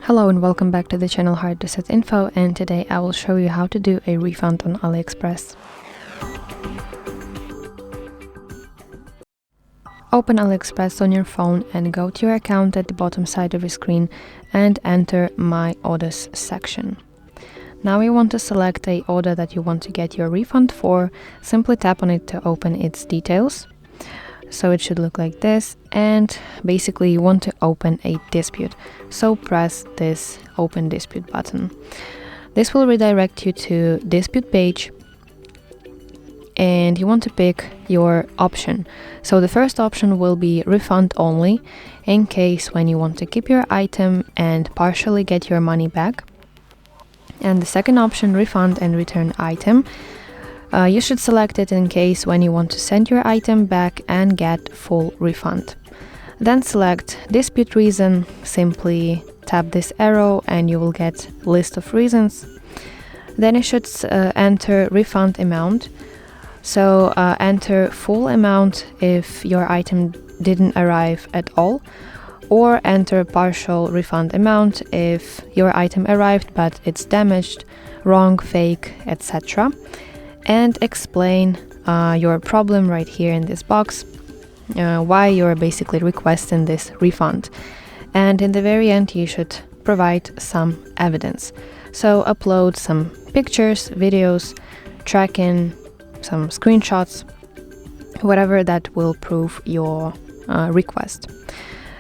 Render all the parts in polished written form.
Hello and welcome back to the channel HardReset.Info, and today I will show you how to do a refund on AliExpress. Open AliExpress on your phone and go to your account at the bottom side of your screen and enter My Orders section. Now you want to select a order that you want to get your refund for. Simply tap on it to open its details. So it should look like this, and basically you want to open a dispute, so press this open dispute button. This will redirect you to dispute page, and you want to pick your option. So the first option will be refund only, in case when you want to keep your item and partially get your money back. And the second option, refund and return item. You should select it in case when you want to send your item back and get full refund. Then select dispute reason, simply tap this arrow and you will get list of reasons. Then you should enter refund amount. So enter full amount if your item didn't arrive at all, or enter partial refund amount if your item arrived but it's damaged, wrong, fake, etc. And explain your problem right here in this box, why you're basically requesting this refund. And in the very end, you should provide some evidence. So upload some pictures, videos, tracking, some screenshots, whatever that will prove your request.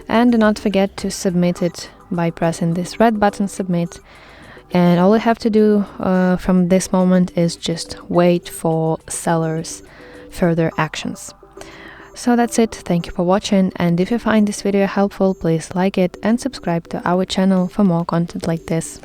And do not forget to submit it by pressing this red button, submit. And all you have to do from this moment is just wait for sellers' further actions. So that's it. Thank you for watching, and if you find this video helpful, please like it and subscribe to our channel for more content like this.